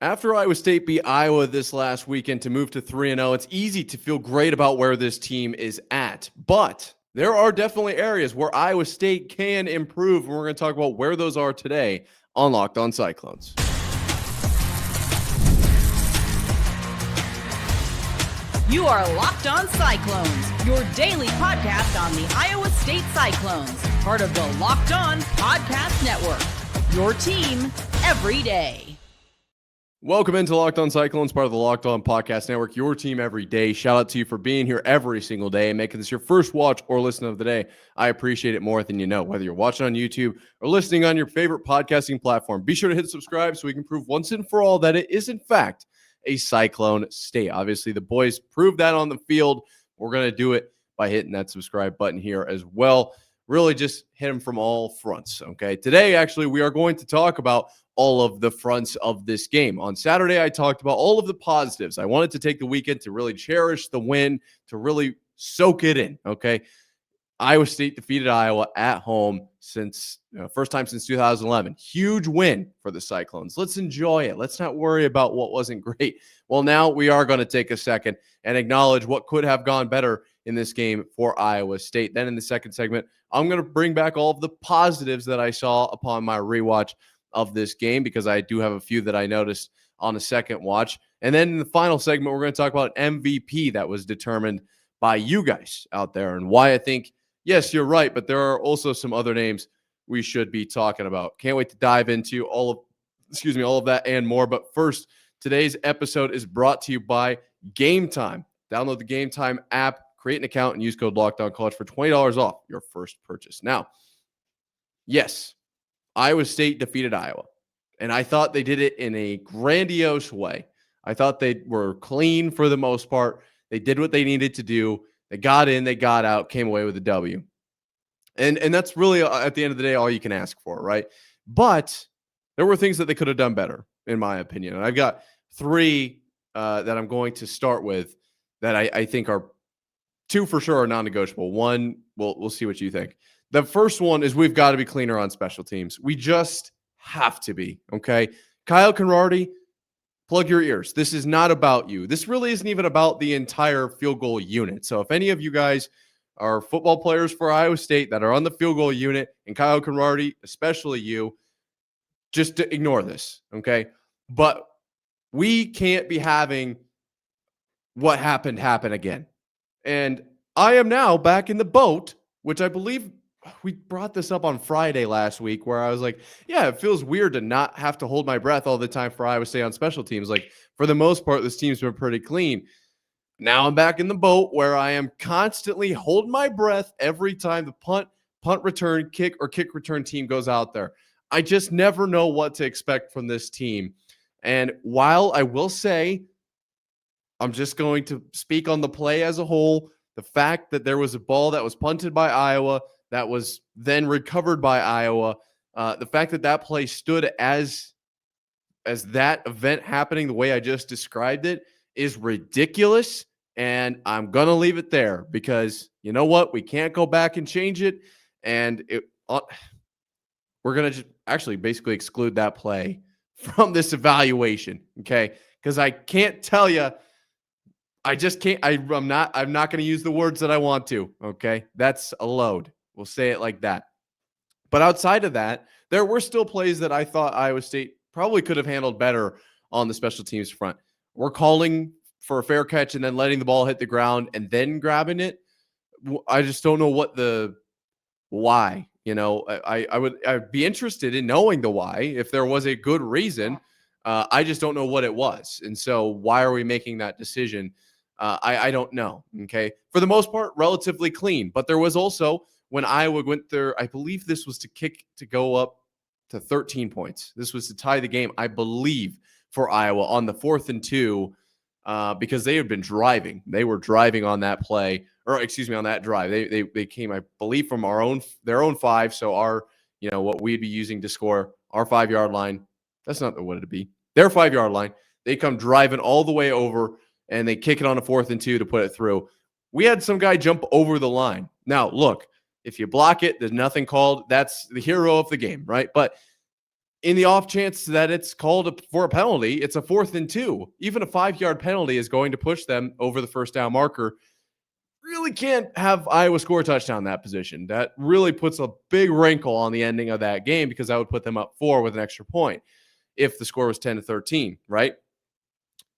After Iowa State beat Iowa this last weekend to move to 3-0, it's easy to feel great about where this team is at. But there are definitely areas where Iowa State can improve, and we're going to talk about where those are today on Locked On Cyclones. You are Locked On Cyclones, your daily podcast on the Iowa State Cyclones, part of the Locked On Podcast Network, your team every day. Welcome into Locked On Cyclones, part of the Locked On Podcast Network, your team every day. Shout out to you for being here every single day and making this your first watch or listen of the day. I appreciate it more than you know, whether you're watching on YouTube or listening on your favorite podcasting platform. Be sure to hit subscribe so we can prove once and for all that it is, in fact, a Cyclone state. Obviously, the boys proved that on the field. We're going to do it by hitting that subscribe button here as well. Really just hit them from all fronts, okay? Today, actually, we are going to talk about all of the fronts of this game. On Saturday, I talked about all of the positives. I wanted to take the weekend to really cherish the win, to really soak it in, okay? Iowa State defeated Iowa at home since, first time since 2011. Huge win for the Cyclones. Let's enjoy it. Let's not worry about what wasn't great. Well, now we are going to take a second and acknowledge what could have gone better in this game for Iowa State. Then in the second segment, I'm going to bring back all of the positives that I saw upon my rewatch of this game, because I do have a few that I noticed on a second watch. And then in the final segment, we're going to talk about MVP that was determined by you guys out there and why I think, yes, you're right, but there are also some other names we should be talking about. Can't wait to dive into all of that and more. But first, today's episode is brought to you by Game Time. Download the Game Time app, create an account, and use code LOCKEDONCollege for $20 off your first purchase. Now, yes, Iowa State defeated Iowa, and I thought they did it in a grandiose way. I thought they were clean for the most part. They did what they needed to do. They got in, they got out, came away with a W. And that's really, at the end of the day, all you can ask for, right? But there were things that they could have done better, in my opinion. And I've got three that I'm going to start with that I think are two for sure are non-negotiable. One, we'll see what you think. The first one is we've got to be cleaner on special teams. We just have to be, okay? Kyle Konrardy, plug your ears. This is not about you. This really isn't even about the entire field goal unit. So if any of you guys are football players for Iowa State that are on the field goal unit, and Kyle Konrardy, especially you, just ignore this, okay? But we can't be having what happened happen again. And I am now back in the boat, which I believe we brought this up on Friday last week, where I was like, yeah, it feels weird to not have to hold my breath all the time for Iowa State on special teams. Like, for the most part, this team's been pretty clean. Now I'm back in the boat where I am constantly holding my breath every time the punt return, kick, or kick return team goes out there. I just never know what to expect from this team. And while I will say, I'm just going to speak on the play as a whole, the fact that there was a ball that was punted by Iowa that was then recovered by Iowa, the fact that that play stood as that event happening the way I just described it is ridiculous. And I'm going to leave it there because you know what? We can't go back and change it. And we're going to just actually basically exclude that play from this evaluation. Okay. Because I can't tell you, I just can't, I'm not going to use the words that I want to. Okay. That's a load. We'll say it like that. But outside of that, there were still plays that I thought Iowa State probably could have handled better on the special teams front. We're calling for a fair catch and then letting the ball hit the ground and then grabbing it. I just don't know why. I'd be interested in knowing the why if there was a good reason. I just don't know what it was. And so why are we making that decision? I don't know. Okay. For the most part, relatively clean. But there was also, when Iowa went there, I believe this was to kick to go up to 13 points. This was to tie the game, I believe, for Iowa on the 4th and 2, because they had been driving. They were driving on that play, or excuse me, on that drive. They came, I believe, from their own 5. So our, what we'd be using to score our 5-yard line. That's not what it'd be. Their 5-yard line. They come driving all the way over and they kick it on a 4th and 2 to put it through. We had some guy jump over the line. Now, look, if you block it, there's nothing called. That's the hero of the game, right? But in the off chance that it's called for a penalty, it's a 4th and 2. Even a 5-yard penalty is going to push them over the first down marker. Really can't have Iowa score a touchdown in that position. That really puts a big wrinkle on the ending of that game, because that would put them up 4 with an extra point if the score was 10-13, right?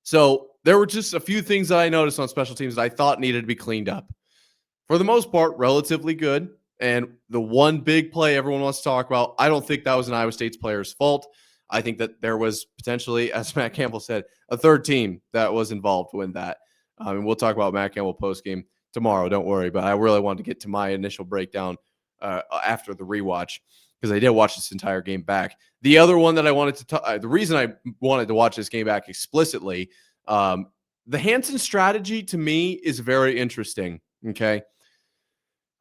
So there were just a few things that I noticed on special teams that I thought needed to be cleaned up. For the most part, relatively good. And the one big play everyone wants to talk about, I don't think that was an Iowa State's player's fault. I think that there was potentially, as Matt Campbell said, a third team that was involved with that. And we'll talk about Matt Campbell postgame tomorrow, don't worry. But I really wanted to get to my initial breakdown after the rewatch, because I did watch this entire game back. The other one that I wanted to the reason I wanted to watch this game back explicitly, the Hansen strategy to me is very interesting, okay?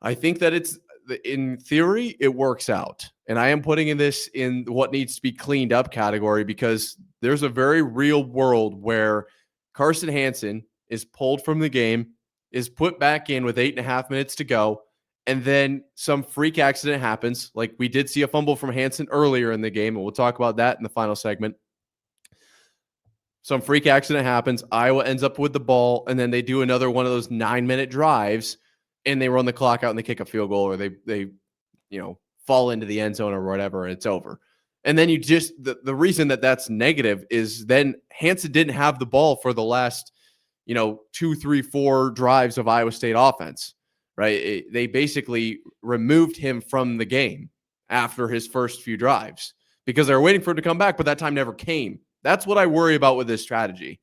I think that it's, in theory, it works out. And I am putting this in what needs to be cleaned up category, because there's a very real world where Carson Hansen is pulled from the game, is put back in with 8.5 minutes to go, and then some freak accident happens. Like we did see a fumble from Hansen earlier in the game, and we'll talk about that in the final segment. Some freak accident happens. Iowa ends up with the ball, and then they do another one of those 9-minute drives, and they run the clock out and they kick a field goal, or they fall into the end zone or whatever, and it's over. And then you just, the reason that that's negative is then Hansen didn't have the ball for the last, 2, 3, 4 drives of Iowa State offense, right? They basically removed him from the game after his first few drives because they were waiting for him to come back, but that time never came. That's what I worry about with this strategy.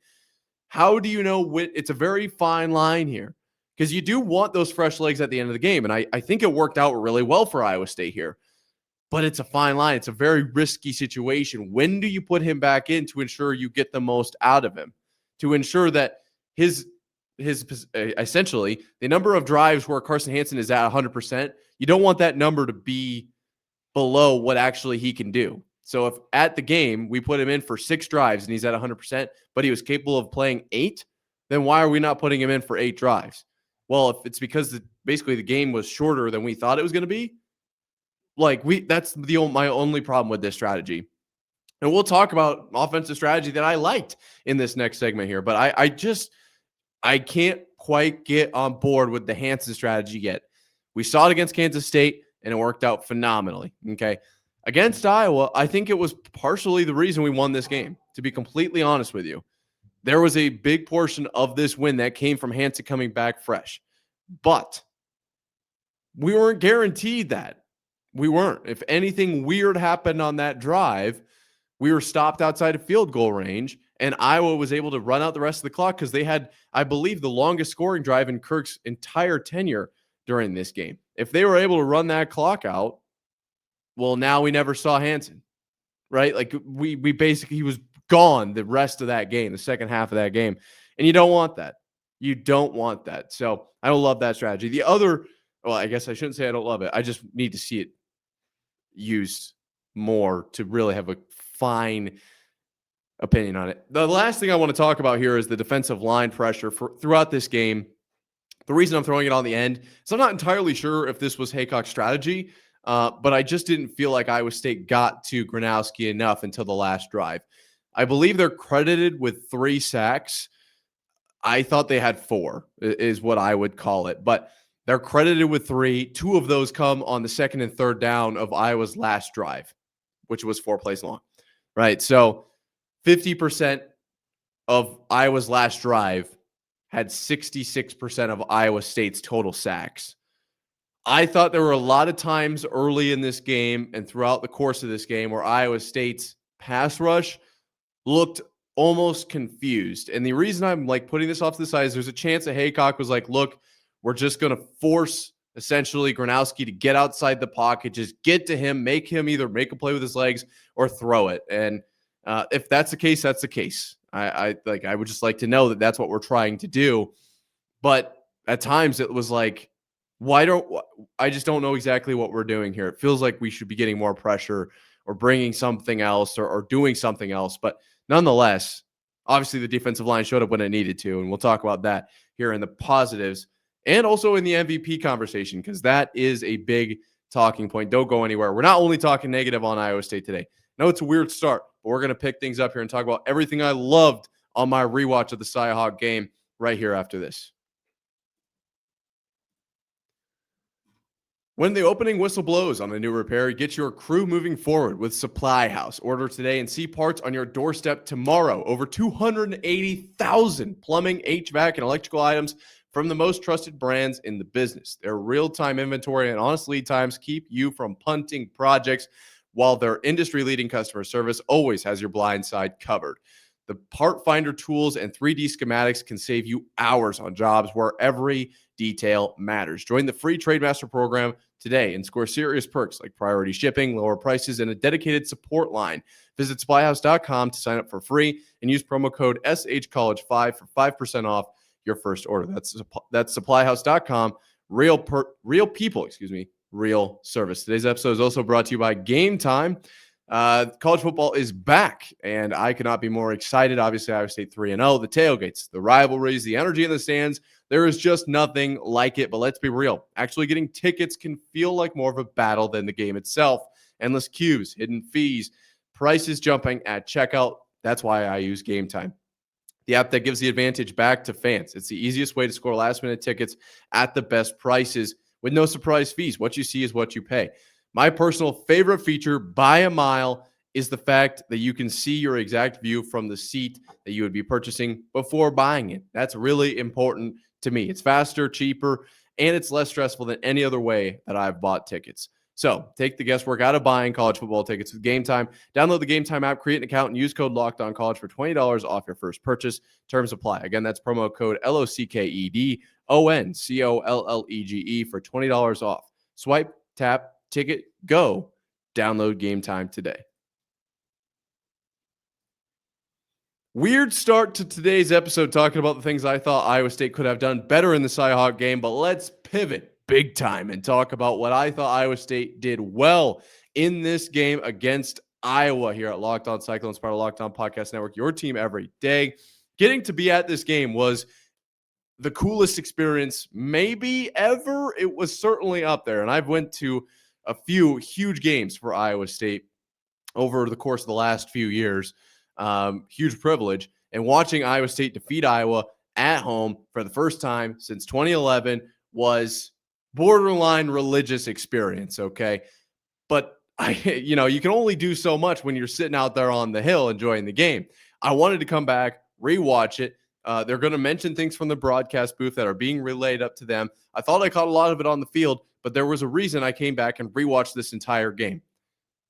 How do you know it's a very fine line here? Because you do want those fresh legs at the end of the game. And I think it worked out really well for Iowa State here. But it's a fine line. It's a very risky situation. When do you put him back in to ensure you get the most out of him? To ensure that his essentially, the number of drives where Carson Hansen is at 100%, you don't want that number to be below what actually he can do. So if at the game we put him in for 6 drives and he's at 100%, but he was capable of playing 8, then why are we not putting him in for 8 drives? Well, if it's because basically the game was shorter than we thought it was going to be, that's my only problem with this strategy. And we'll talk about offensive strategy that I liked in this next segment here, but I can't quite get on board with the Hansen strategy yet. We saw it against Kansas State and it worked out phenomenally. Okay. Against Iowa, I think it was partially the reason we won this game, to be completely honest with you. There was a big portion of this win that came from Hansen coming back fresh. But we weren't guaranteed that. We weren't. If anything weird happened on that drive, we were stopped outside of field goal range, and Iowa was able to run out the rest of the clock because they had, I believe, the longest scoring drive in Kirk's entire tenure during this game. If they were able to run that clock out, well, now we never saw Hansen, right? Like we basically, he was gone the rest of that game, the second half of that game. And you don't want that. You don't want that. So I don't love that strategy. The other, well, I guess I shouldn't say I don't love it. I just need to see it used more to really have a fine opinion on it. The last thing I want to talk about here is the defensive line pressure throughout this game. The reason I'm throwing it on the end is I'm not entirely sure if this was Haycock's strategy, but I just didn't feel like Iowa State got to Gronowski enough until the last drive. I believe they're credited with 3 sacks. I thought they had 4 is what I would call it, but they're credited with 3. 2 of those come on the second and third down of Iowa's last drive, which was 4 plays long, right? So 50% of Iowa's last drive had 66% of Iowa State's total sacks. I thought there were a lot of times early in this game and throughout the course of this game where Iowa State's pass rush looked almost confused. And the reason I'm putting this off to the side is there's a chance that Haycock was like, look, we're just going to force essentially Gronowski to get outside the pocket, just get to him, make him either make a play with his legs or throw it. And if that's the case, that's the case. I would just like to know that that's what we're trying to do. But at times it was like, I just don't know exactly what we're doing here. It feels like we should be getting more pressure or bringing something else or doing something else. But nonetheless, obviously the defensive line showed up when it needed to. And we'll talk about that here in the positives and also in the MVP conversation, because that is a big talking point. Don't go anywhere. We're not only talking negative on Iowa State today. know it's a weird start, but we're going to pick things up here and talk about everything I loved on my rewatch of the CyHawk game right here after this. When the opening whistle blows on a new repair, get your crew moving forward with Supply House. Order today and see parts on your doorstep tomorrow. Over 280,000 plumbing, HVAC, and electrical items from the most trusted brands in the business. Their real-time inventory and honest lead times keep you from punting projects, while their industry-leading customer service always has your blind side covered. The part finder tools and 3D schematics can save you hours on jobs where every detail matters. Join the free Trademaster program today and score serious perks like priority shipping, lower prices, and a dedicated support line. Visit supplyhouse.com to sign up for free and use promo code SHCollege5 for 5% off your first order. That's supplyhouse.com. Real people, real service. Today's episode is also brought to you by Game Time. College football is back, and I could not be more excited. Obviously, Iowa State 3-0, the tailgates, the rivalries, the energy in the stands. There is just nothing like it, but let's be real. Actually getting tickets can feel like more of a battle than the game itself. Endless queues, hidden fees, prices jumping at checkout. That's why I use Game Time, the app that gives the advantage back to fans. It's the easiest way to score last-minute tickets at the best prices with no surprise fees. What you see is what you pay. My personal favorite feature by a mile is the fact that you can see your exact view from the seat that you would be purchasing before buying it. That's really important to me. It's faster, cheaper, and it's less stressful than any other way that I've bought tickets. So take the guesswork out of buying college football tickets with Game Time. Download the Game Time app, create an account, and use code LOCKEDONCollege for $20 off your first purchase. Terms apply. Again, that's promo code LOCKEDONCOLLEGE for $20 off. Swipe, tap, ticket, go. Download Game Time today. Weird start to today's episode talking about the things I thought Iowa State could have done better in the CyHawk game, but let's pivot big time and talk about what I thought Iowa State did well in this game against Iowa here at Locked On Cyclones, part of Locked On Podcast Network, your team every day. Getting to be at this game was the coolest experience maybe ever. It was certainly up there, and I've went to a few huge games for Iowa State over the course of the last few years. Huge privilege. And watching Iowa State defeat Iowa at home for the first time since 2011 was borderline religious experience, okay? But you can only do so much when you're sitting out there on the hill enjoying the game. I wanted to come back, rewatch it. They're going to mention things from the broadcast booth that are being relayed up to them. I thought I caught a lot of it on the field, but there was a reason I came back and rewatched this entire game.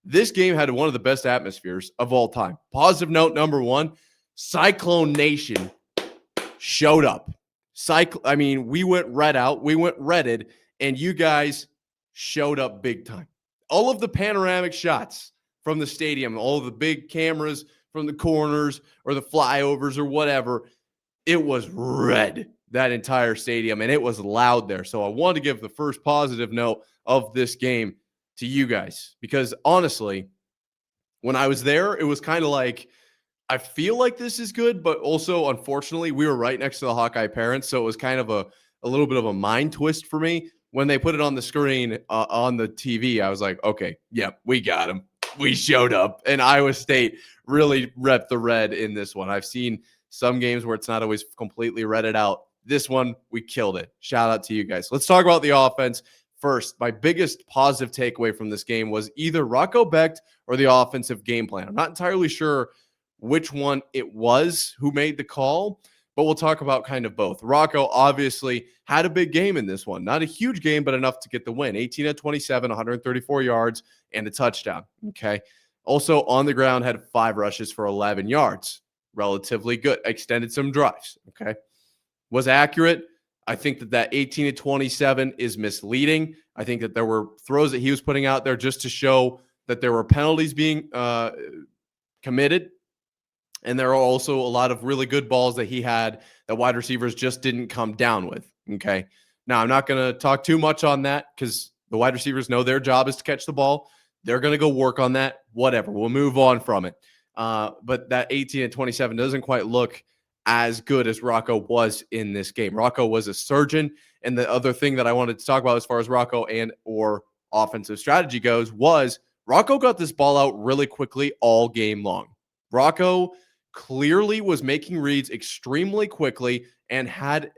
This game had one of the best atmospheres of all time. Positive note number one, Cyclone Nation showed up. We went red out. We went redded, and you guys showed up big time. All of the panoramic shots from the stadium, all of the big cameras from the corners or the flyovers or whatever, it was red, that entire stadium, and it was loud there. So I wanted to give the first positive note of this game to you guys, because honestly, when I was there, it was kind of like, I feel like this is good, but also, unfortunately, we were right next to the Hawkeye parents, so it was kind of a little bit of a mind twist for me. When they put it on the screen on the TV, I was like, okay, yep, we got him. We showed up, and Iowa State really repped the red in this one. I've seen some games where it's not always completely redded out. This one, we killed it. Shout out to you guys. Let's talk about the offense. First, my biggest positive takeaway from this game was either Rocco Becht or the offensive game plan. I'm not entirely sure which one it was who made the call, but we'll talk about kind of both. Rocco obviously had a big game in this one. Not a huge game, but enough to get the win. 18 of 27, 134 yards, and a touchdown. Okay. Also on the ground, had 5 rushes for 11 yards. Relatively good. Extended some drives. Okay. Was accurate. I think that 18 to 27 is misleading. I think that there were throws that he was putting out there just to show that there were penalties being committed. And there are also a lot of really good balls that he had that wide receivers just didn't come down with. Okay. Now, I'm not going to talk too much on that because the wide receivers know their job is to catch the ball. They're going to go work on that. Whatever. We'll move on from it. But that 18 and 27 doesn't quite look as good as Rocco was in this game. Rocco was a surgeon. And the other thing that I wanted to talk about as far as Rocco and or offensive strategy goes was Rocco got this ball out really quickly all game long. Rocco clearly was making reads extremely quickly and had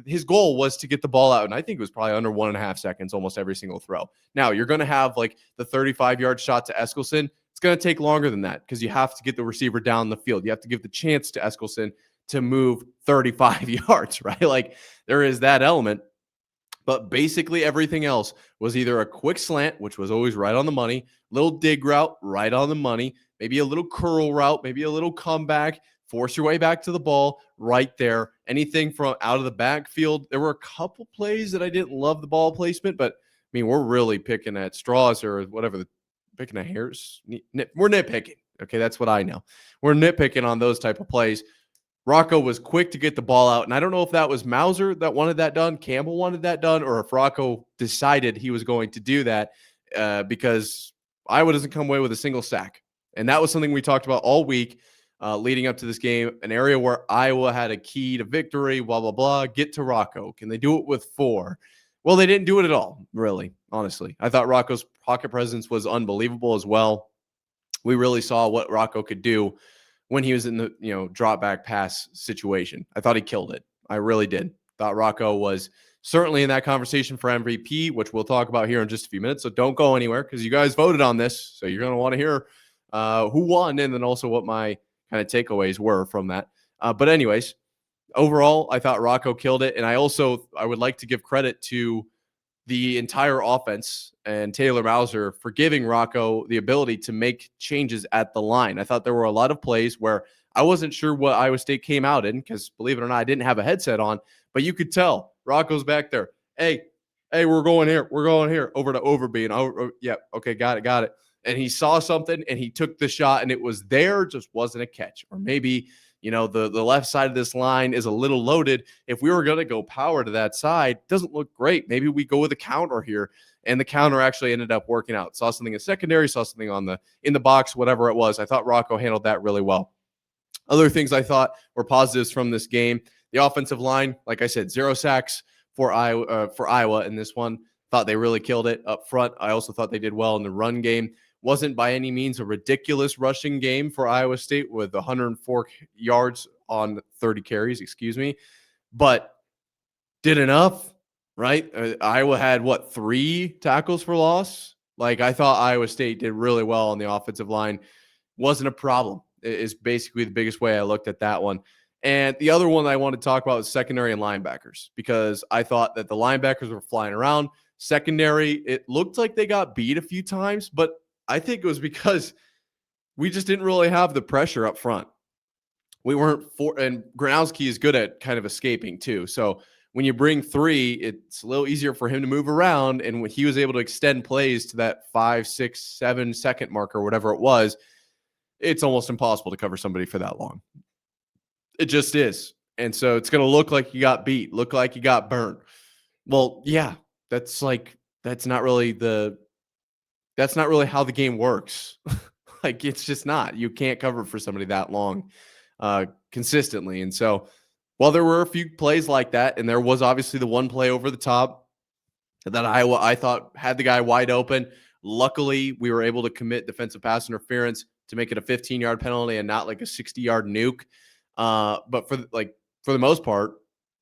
his goal was to get the ball out. And I think it was probably under 1.5 seconds almost every single throw. Now you're going to have like the 35-yard shot to Eskilsson. It's going to take longer than that because you have to get the receiver down the field. You have to give the chance to Eskilsson to move 35 yards, right? Like there is that element. But basically everything else was either a quick slant, which was always right on the money, little dig route, right on the money, maybe a little curl route, maybe a little comeback, force your way back to the ball right there. Anything from out of the backfield. There were a couple plays that I didn't love the ball placement, but I mean, we're really picking at straws or whatever, picking at hairs. We're nitpicking. Okay, that's what I know. We're nitpicking on those type of plays. Rocco was quick to get the ball out. And I don't know if that was Mauser that wanted that done, Campbell wanted that done, or if Rocco decided he was going to do that because Iowa doesn't come away with a single sack. And that was something we talked about all week leading up to this game, an area where Iowa had a key to victory, blah, blah, blah. Get to Rocco. Can they do it with 4? Well, they didn't do it at all, really, honestly. I thought Rocco's pocket presence was unbelievable as well. We really saw what Rocco could do when he was in the, drop back pass situation. I thought he killed it. I really did. Thought Rocco was certainly in that conversation for MVP, which we'll talk about here in just a few minutes. So don't go anywhere because you guys voted on this. So you're going to want to hear who won and then also what my kind of takeaways were from that. But anyways, overall, I thought Rocco killed it. And I would like to give credit to the entire offense and Taylor Mauser for giving Rocco the ability to make changes at the line. I thought there were a lot of plays where I wasn't sure what Iowa State came out in because, believe it or not, I didn't have a headset on, but you could tell Rocco's back there. Hey, we're going here. We're going here over to Overby. Yeah, okay, got it. And he saw something and he took the shot and it was there, just wasn't a catch. Or maybe the left side of this line is a little loaded. If we were going to go power to that side, doesn't look great. Maybe we go with a counter here. And the counter actually ended up working out. Saw something in secondary, saw something in the box, whatever it was. I thought Rocco handled that really well. Other things I thought were positives from this game. The offensive line, like I said, 0 sacks for Iowa in this one. Thought they really killed it up front. I also thought they did well in the run game. Wasn't by any means a ridiculous rushing game for Iowa State with 104 yards on 30 carries, but did enough, right? Iowa had 3 tackles for loss? Like I thought Iowa State did really well on the offensive line. Wasn't a problem is basically the biggest way I looked at that one. And the other one I want to talk about is secondary and linebackers because I thought that the linebackers were flying around. Secondary, it looked like they got beat a few times, but I think it was because we just didn't really have the pressure up front. We weren't and Gronowski is good at kind of escaping too. So when you bring 3, it's a little easier for him to move around. And when he was able to extend plays to that 5, 6, 7 second mark or whatever it was, it's almost impossible to cover somebody for that long. It just is. And so it's going to look like you got beat, look like you got burnt. Well, yeah, that's not really how the game works. Like it's just not. You can't cover for somebody that long consistently. And so while there were a few plays like that, and there was obviously the one play over the top that Iowa, I thought had the guy wide open. Luckily, we were able to commit defensive pass interference to make it a 15-yard penalty and not like a 60-yard nuke. But for the most part,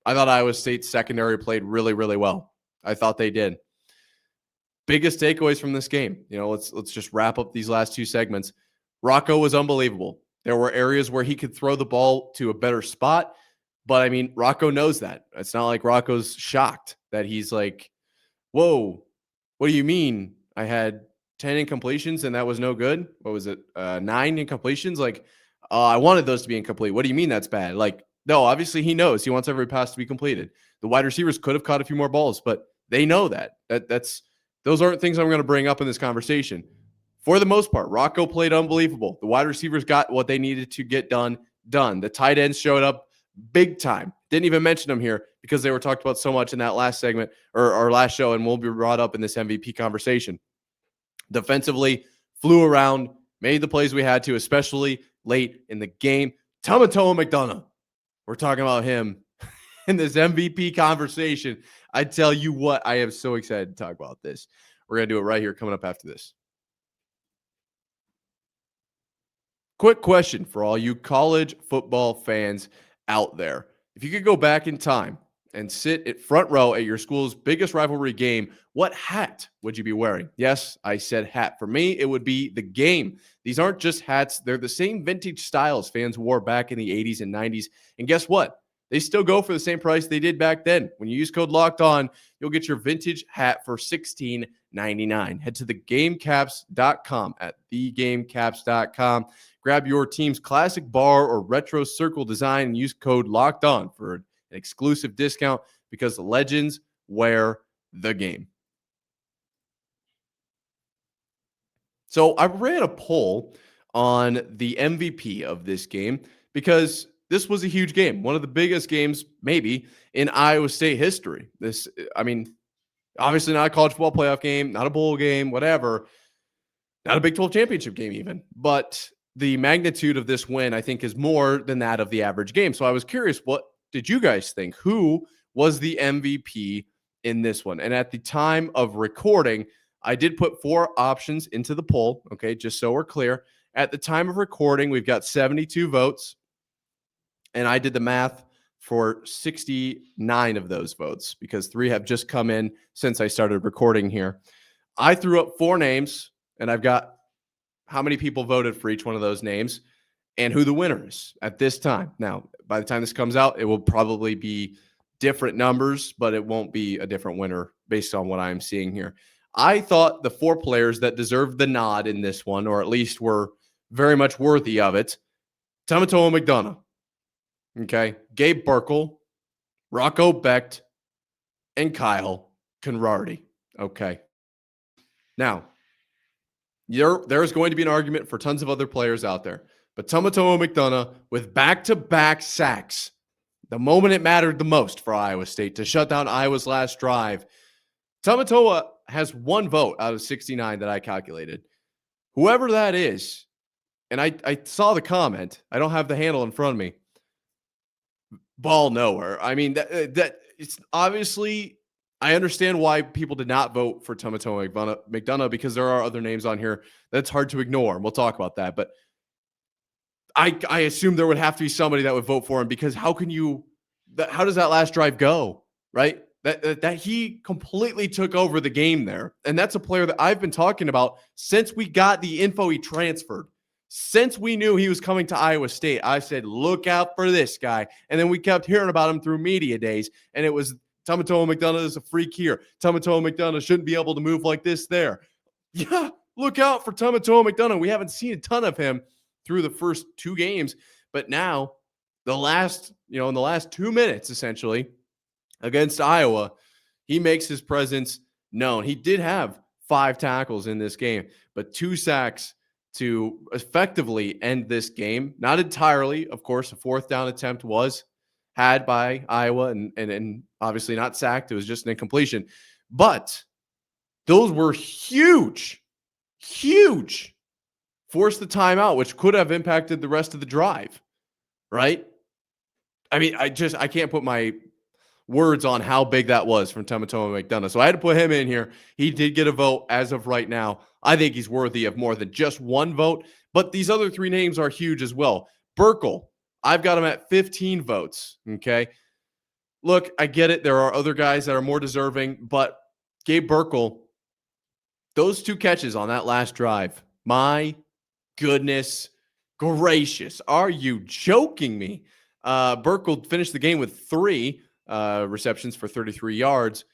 I thought Iowa State's secondary played really, really well. I thought they did. Biggest takeaways from this game. Let's just wrap up these last 2 segments. Rocco was unbelievable. There were areas where he could throw the ball to a better spot, but I mean, Rocco knows that. It's not like Rocco's shocked that he's like, whoa, what do you mean? I had 10 incompletions and that was no good. What was it? 9 incompletions? Like, I wanted those to be incomplete. What do you mean that's bad? Like, no, obviously he knows. He wants every pass to be completed. The wide receivers could have caught a few more balls, but they know that. Those aren't things I'm going to bring up in this conversation. For the most part, Rocco played unbelievable. The wide receivers got what they needed to get done. The tight ends showed up big time. Didn't even mention them here because they were talked about so much in that last segment or our last show and will be brought up in this MVP conversation. Defensively, flew around, made the plays we had to, especially late in the game. Tamatoa McDonough. We're talking about him in this MVP conversation. I tell you what, I am so excited to talk about this. We're going to do it right here coming up after this. Quick question for all you college football fans out there. If you could go back in time and sit at front row at your school's biggest rivalry game, what hat would you be wearing? Yes, I said hat. For me, it would be the game. These aren't just hats, they're the same vintage styles fans wore back in the 80s and 90s. And guess what? They still go for the same price they did back then. When you use code Locked On, you'll get your vintage hat for $16.99. Head to thegamecaps.com at thegamecaps.com. Grab your team's classic bar or retro circle design and use code Locked On for an exclusive discount because the legends wear the game. So I ran a poll on the MVP of this game because this was a huge game, one of the biggest games maybe in Iowa State history. Obviously not a college football playoff game, not a bowl game, whatever, not a Big 12 championship game even, but the magnitude of this win, I think, is more than that of the average game. So I was curious, what did you guys think? Who was the MVP in this one? And at the time of recording, I did put 4 options into the poll, okay, just so we're clear. At the time of recording, we've got 72 votes, and I did the math for 69 of those votes because 3 have just come in since I started recording here. I threw up 4 names, and I've got how many people voted for each one of those names and who the winner is at this time. Now, by the time this comes out, it will probably be different numbers, but it won't be a different winner based on what I'm seeing here. I thought the 4 players that deserved the nod in this one, or at least were very much worthy of it, Tamatoa McDonough, okay, Gabe Burkle, Rocco Becht, and Kyle Konrardy, okay. Now, there's going to be an argument for tons of other players out there, but Tamatoa McDonough with back-to-back sacks, the moment it mattered the most for Iowa State to shut down Iowa's last drive, Tamatoa has 1 vote out of 69 that I calculated. Whoever that is, and I saw the comment, I don't have the handle in front of me, ball nowhere. I mean, that it's obviously, I understand why people did not vote for Tamatoa McDonough because there are other names on here that's hard to ignore, and we'll talk about that. But I assume there would have to be somebody that would vote for him because how does that last drive go, right? That he completely took over the game there. And that's a player that I've been talking about since we got the info he transferred. Since we knew he was coming to Iowa State, I said, look out for this guy. And then we kept hearing about him through media days. And it was Tamatoa McDonough is a freak here. Tamatoa McDonough shouldn't be able to move like this there. Yeah, look out for Tamatoa McDonough. We haven't seen a ton of him through the first 2 games. But now, in the last 2 minutes, essentially, against Iowa, he makes his presence known. He did have 5 tackles in this game, but 2 sacks to effectively end this game. Not entirely, of course. A 4th down attempt was had by Iowa and obviously not sacked. It was just an incompletion. But those were huge. Forced the timeout, which could have impacted the rest of the drive, right? I mean, I can't put my words on how big that was from Tamatoa McDonough. So I had to put him in here. He did get a vote as of right now. I think he's worthy of more than just 1 vote, but these other 3 names are huge as well. Burkle, I've got him at 15 votes, okay? Look, I get it. There are other guys that are more deserving, but Gabe Burkle, those 2 catches on that last drive, my goodness gracious. Are you joking me? Burkle finished the game with 3 receptions for 33 yards.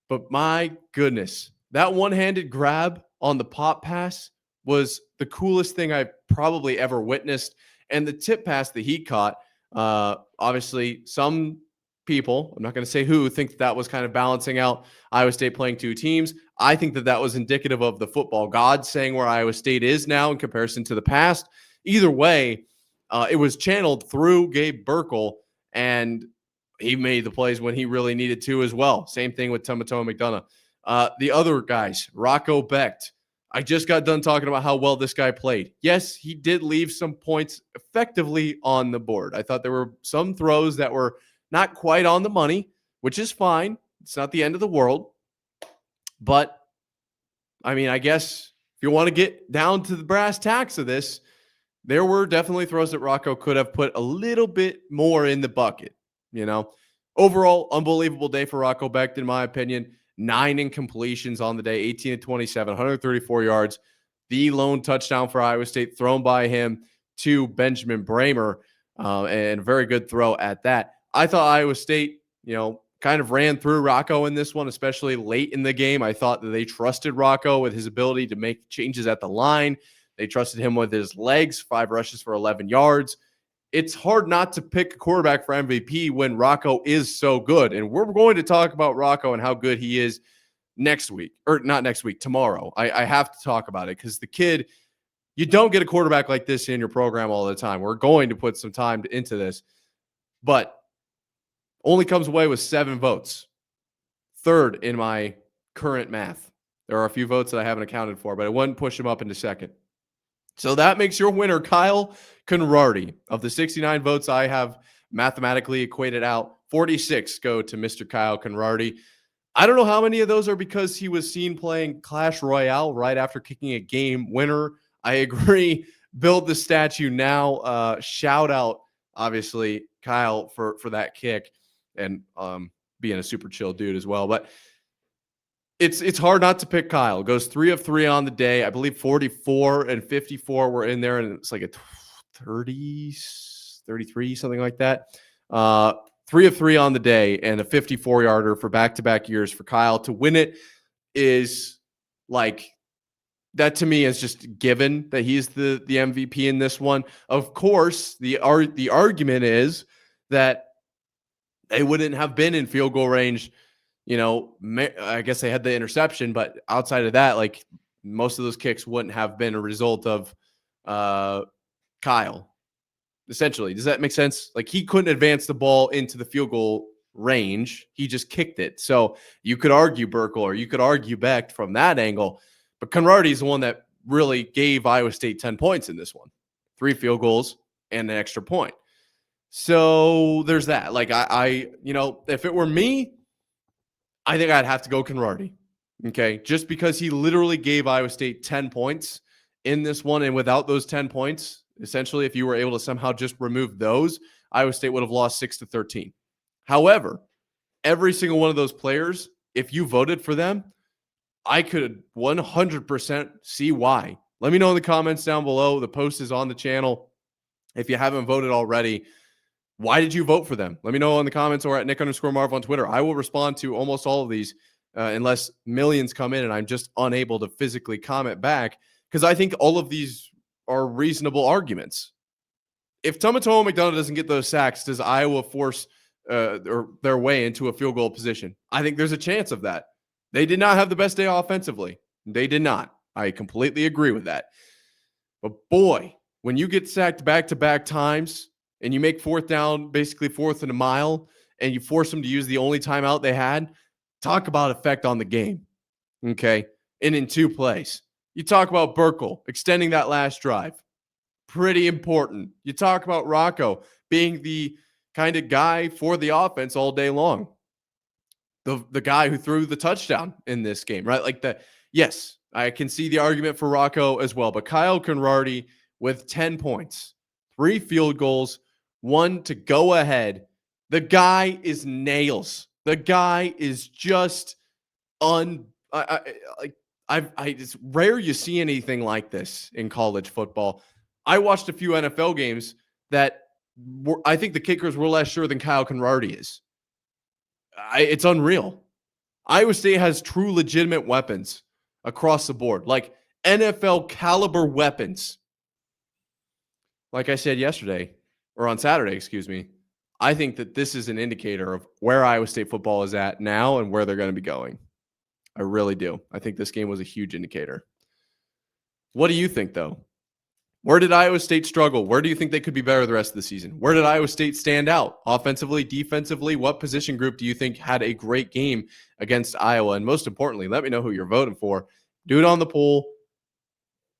But my goodness, that one-handed grab on the pop pass was the coolest thing I've probably ever witnessed. And the tip pass that he caught, obviously some people, I'm not going to say who, think that was kind of balancing out Iowa State playing 2 teams. I think that was indicative of the football gods saying where Iowa State is now in comparison to the past. Either way, it was channeled through Gabe Burkle, and he made the plays when he really needed to as well. Same thing with Tamatoa McDonough. The other guys, Rocco Becht. I just got done talking about how well this guy played. Yes, he did leave some points effectively on the board. I thought there were some throws that were not quite on the money, which is fine. It's not the end of the world. But, I mean, I guess if you want to get down to the brass tacks of this, there were definitely throws that Rocco could have put a little bit more in the bucket. Overall, unbelievable day for Rocco Becht, in my opinion. 9 incompletions on the day, 18 to 27, 134 yards. The lone touchdown for Iowa State thrown by him to Benjamin Bramer, and a very good throw at that. I thought Iowa State, kind of ran through Rocco in this one, especially late in the game. I thought that they trusted Rocco with his ability to make changes at the line. They trusted him with his legs, 5 rushes for 11 yards. It's hard not to pick a quarterback for MVP when Rocco is so good. And we're going to talk about Rocco and how good he is next week, or not next week, tomorrow. I have to talk about it because the kid, you don't get a quarterback like this in your program all the time. We're going to put some time into this, but only comes away with 7 votes. Third in my current math. There are a few votes that I haven't accounted for, but I wouldn't push him up into second. So that makes your winner, Kyle Konrardy. Of the 69 votes I have mathematically equated out, 46 go to Mr. Kyle Konrardy. I don't know how many of those are because he was seen playing Clash Royale right after kicking a game winner. I agree. Build the statue now. Shout out, obviously, Kyle for that kick and being a super chill dude as well. But it's hard not to pick Kyle. Goes 3 of 3 on the day. I believe 44 and 54 were in there, and it's like a 30, 33, something like that. 3 of 3 on the day and a 54-yarder for back-to-back years for Kyle. To win it is like, that to me is just given that he's the MVP in this one. Of course, the argument is that they wouldn't have been in field goal range. I guess they had the interception, but outside of that, like, most of those kicks wouldn't have been a result of Kyle. Essentially, does that make sense? Like, he couldn't advance the ball into the field goal range. He just kicked it. So you could argue Burkle or you could argue Becht from that angle. But Konrardy is the one that really gave Iowa State 10 points in this one. 3 field goals and an extra point. So there's that. Like, I if it were me, I think I'd have to go Konrardy. Okay. Just because he literally gave Iowa State 10 points in this one. And without those 10 points, essentially, if you were able to somehow just remove those, Iowa State would have lost 6-13. However, every single one of those players, if you voted for them, I could 100% see why. Let me know in the comments down below. The post is on the channel. If you haven't voted already, why did you vote for them? Let me know in the comments or at Nick_Marv on Twitter. I will respond to almost all of these unless millions come in and I'm just unable to physically comment back, because I think all of these are reasonable arguments. If Tomato McDonough doesn't get those sacks, does Iowa force their way into a field goal position? I think there's a chance of that. They did not have the best day offensively. They did not. I completely agree with that. But boy, when you get sacked back-to-back times and you make 4th down, basically 4th and a mile, and you force them to use the only timeout they had, talk about effect on the game. Okay? And in 2 plays. You talk about Burkle extending that last drive. Pretty important. You talk about Rocco being the kind of guy for the offense all day long. The guy who threw the touchdown in this game, right? Like, yes, I can see the argument for Rocco as well, but Kyle Konrardy with 10 points, 3 field goals, 1 to go ahead. The guy is nails. The guy is just it's rare you see anything like this in college football. I watched a few NFL games that I think the kickers were less sure than Kyle Konrardy is. It's unreal. Iowa State has true legitimate weapons across the board, like NFL caliber weapons. Like I said yesterday, or on Saturday, excuse me, I think that this is an indicator of where Iowa State football is at now and where they're going to be going. I really do. I think this game was a huge indicator. What do you think, though? Where did Iowa State struggle? Where do you think they could be better the rest of the season? Where did Iowa State stand out? Offensively, defensively, what position group do you think had a great game against Iowa? And most importantly, let me know who you're voting for. Do it on the poll.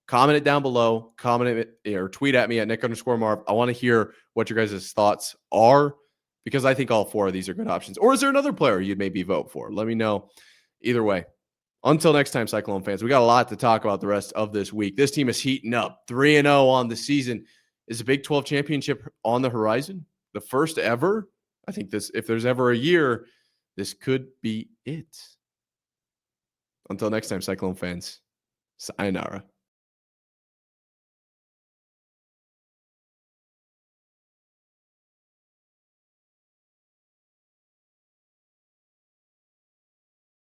Comment it down below. Comment it or tweet at me at Nick_Marv. I want to hear what your guys' thoughts are, because I think all 4 of these are good options. Or is there another player you'd maybe vote for? Let me know. Either way. Until next time, Cyclone fans, we got a lot to talk about the rest of this week. This team is heating up. 3-0 on the season. Is the Big 12 championship on the horizon? The first ever? I think this, if there's ever a year, this could be it. Until next time, Cyclone fans, sayonara.